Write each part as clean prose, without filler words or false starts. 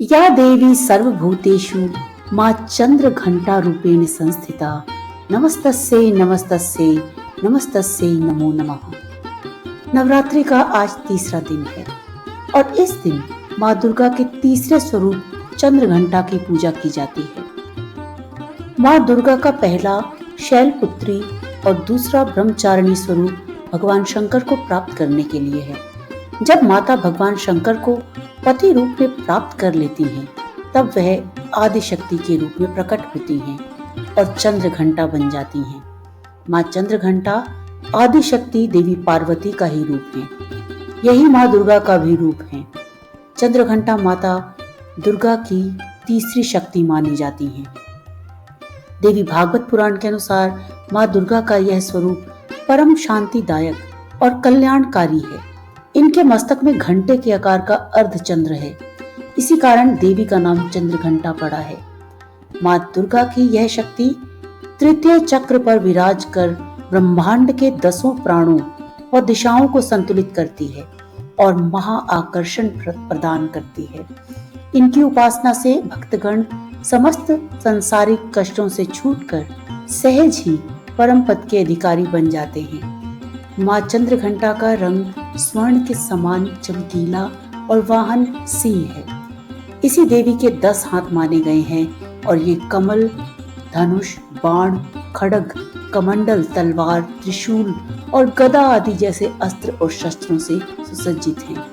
या देवी सर्वभूतेषु मां चंद्रघंटा रूपेण संस्थिता नमस्तस्यै नमस्तस्यै नमस्तस्यै नमो नमः। नवरात्रि का आज तीसरा दिन है और इस दिन मां दुर्गा के तीसरे स्वरूप चंद्रघंटा की पूजा की जाती है। मां दुर्गा का पहला शैलपुत्री और दूसरा ब्रह्मचारिणी स्वरूप भगवान शंकर को प्राप्त करने के लिए है। जब माता भगवान शंकर को पति रूप में प्राप्त कर लेती हैं, तब वह आदि शक्ति के रूप में प्रकट होती हैं और चंद्रघंटा बन जाती हैं। मां चंद्रघंटा आदि शक्ति देवी पार्वती का ही रूप है। यही मां दुर्गा का भी रूप है। चंद्रघंटा माता दुर्गा की तीसरी शक्ति मानी जाती हैं। देवी भागवत पुराण के अनुसार मां दुर्गा का यह स्वरूप परम शांतिदायक और कल्याणकारी है। इनके मस्तक में घंटे के आकार का अर्धचंद्र है। इसी कारण देवी का नाम चंद्रघंटा पड़ा है। मां दुर्गा की यह शक्ति तृतीय चक्र पर विराज कर ब्रह्मांड के 10 प्राणों और दिशाओं को संतुलित करती है और महा आकर्षण प्रदान करती है। इनकी उपासना से भक्तगण समस्त संसारिक कष्टों से छूटकर सहज ही परम पद के अधिकारी बन जाते हैं। मां चंद्रघंटा का रंग स्वर्ण के समान चमकीला और वाहन सिंह है। इसी देवी के 10 हाथ माने गए हैं और ये कमल, धनुष, बाण, खड्ग, कमंडल, तलवार, त्रिशूल और गदा आदि जैसे अस्त्र और शस्त्रों से सुसज्जित हैं।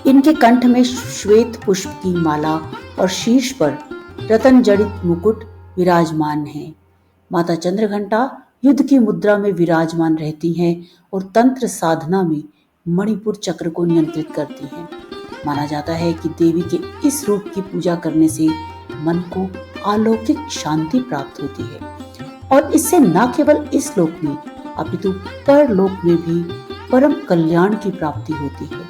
इनके कंठ में श्वेत पुष्प की माला और शीर्ष पर रतन जड़ित मुकुट विराजमान है। माता चंद्रघंटा युद्ध की मुद्रा में विराजमान रहती हैं और तंत्र साधना में मणिपुर चक्र को नियंत्रित करती हैं। माना जाता है कि देवी के इस रूप की पूजा करने से मन को अलौकिक शांति प्राप्त होती है और इससे न केवल इस लोक में अपितु परलोक में भी परम कल्याण की प्राप्ति होती है।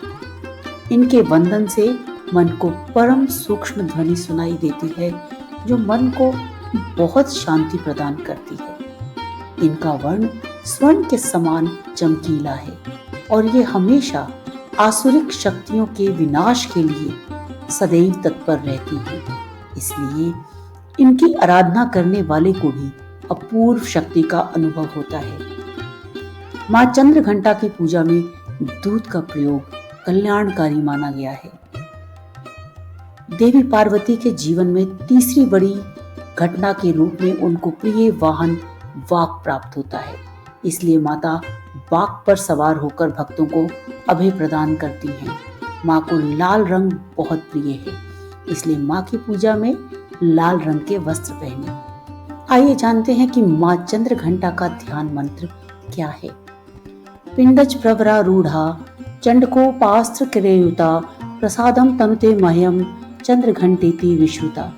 इनके वंदन से मन को परम सूक्ष्म ध्वनि सुनाई देती है जो मन को बहुत शांति प्रदान करती है। इनका वर्ण स्वर्ण के समान चमकीला है और ये हमेशा आसुरिक शक्तियों के विनाश के लिए सदैव तत्पर रहती हैं। इसलिए इनकी आराधना करने वाले को भी अपूर्व शक्ति का अनुभव होता है। मां चंद्रघंटा की पूजा में दूध का प्रयोग कल्याणकारी माना गया है। देवी पार्वती के जीवन में तीसरी बड़ी घटना के रूप में उनको प्रिय वाहन वाक प्राप्त होता है। इसलिए माता वाक पर सवार होकर भक्तों को अभय प्रदान करती हैं। मां को लाल रंग बहुत प्रिय है, इसलिए मां की पूजा में लाल रंग के वस्त्र पहने। आइए जानते हैं कि मां चंद्रघंटा का ध्यान मंत्र क्या है। पिंडज प्रवरारूढ़ा चंडकोपास्त्र क्रेयुता प्रसादम तनुते मह्यम चंद्रघंटेति विश्रुता।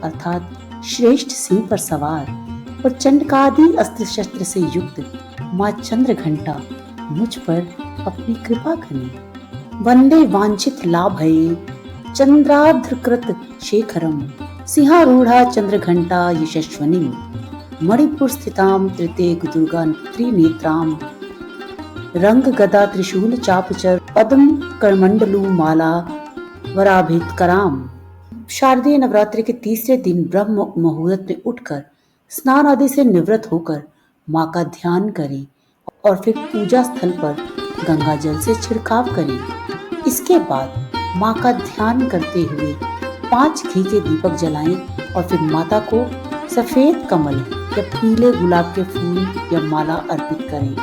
अर्थात श्रेष्ठ सिंह पर सवार और चंडकादि अस्त्र शस्त्र से युक्त मां चंद्रघंटा मुझ पर अपनी कृपा करें। वंदे वांछित लाभये चंद्रार्धकृत शेखरम सिंहारूढ़ा चंद्रघंटा यशस्वनीम मणिपुर स्थिताम तृतीय दुर्गा त्रिनेत्राम रंग गदा त्रिशूल चापचर पद्म करमंडलू माला वराभितकराम। शारदीय नवरात्रि के तीसरे दिन ब्रह्म मुहूर्त में उठकर स्नान आदि से निवृत्त होकर मां का ध्यान करें और फिर पूजा स्थल पर गंगा जल से छिड़काव करें। इसके बाद मां का ध्यान करते हुए 5 घी के दीपक जलाएं और फिर माता को सफेद कमल या पीले गुलाब के फूल या माला अर्पित करें।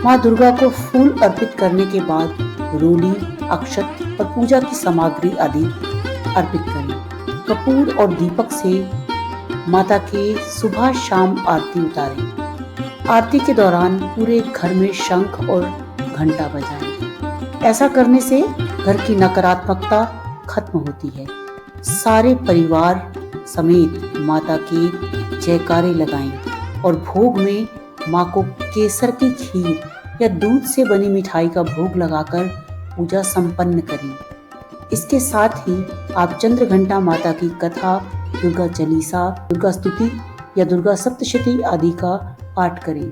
मां दुर्गा को फूल अर्पित करने के बाद रोली, अक्षत और पूजा की सामग्री आदि अर्पित करें। कपूर और दीपक से माता के सुबह शाम आरती उतारें। आरती के दौरान पूरे घर में शंख और घंटा बजाएं। ऐसा करने से घर की नकारात्मकता खत्म होती है। सारे परिवार समेत माता के जयकारे लगाएं और भोग में मां को केसर की खीर या दूध से बनी मिठाई का भोग लगाकर पूजा संपन्न करें। इसके साथ ही आप चंद्रघंटा माता की कथा, दुर्गा चालीसा, दुर्गा स्तुति या दुर्गा सप्तशती आदि का पाठ करें।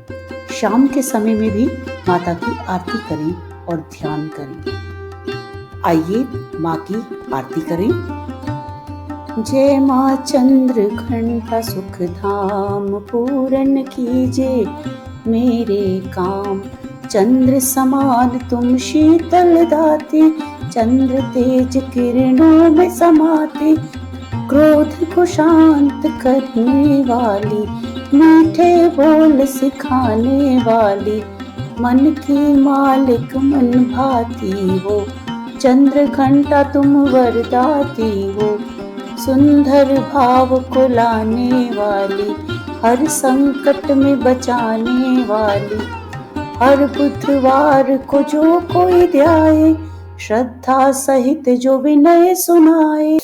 शाम के समय में भी माता की आरती करें और ध्यान करें। आइए माँ की आरती करें। जय माँ चंद्र घंटा सुख धाम, पूरन कीजे मेरे काम। चंद्र समान तुम शीतल दाते, चंद्र तेज किरणों में समाते। क्रोध को शांत करने वाली, मीठे बोल सिखाने वाली। मन की मालिक मन भाती हो, चंद्र घंटा तुम वरदाती हो। सुंदर भाव को लाने वाली, हर संकट में बचाने वाली। हर बुधवार को जो कोई ध्याए, श्रद्धा सहित जो विनय सुनाए।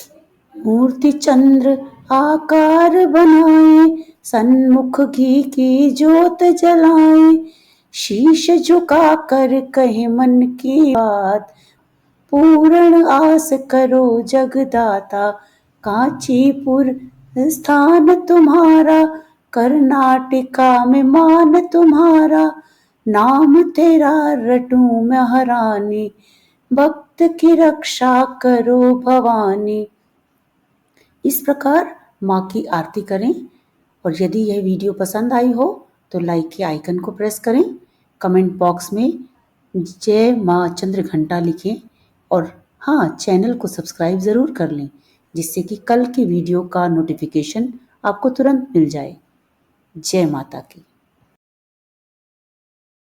मूर्ति चंद्र आकार बनाए, सन्मुख घी की ज्योत जलाए। शीश झुका कर कहे मन की बात, पूर्ण आस करो जगदाता। कांचीपुर स्थान तुम्हारा, कर्नाटका में मान तुम्हारा। नाम तेरा रटूं महारानी, भक्त की रक्षा करो भवानी। इस प्रकार माँ की आरती करें। और यदि यह वीडियो पसंद आई हो तो लाइक के आइकन को प्रेस करें, कमेंट बॉक्स में जय माँ चंद्र घंटा लिखें और हाँ, चैनल को सब्सक्राइब ज़रूर कर लें, जिससे कि कल की वीडियो का नोटिफिकेशन आपको तुरंत मिल जाए। जय माता की।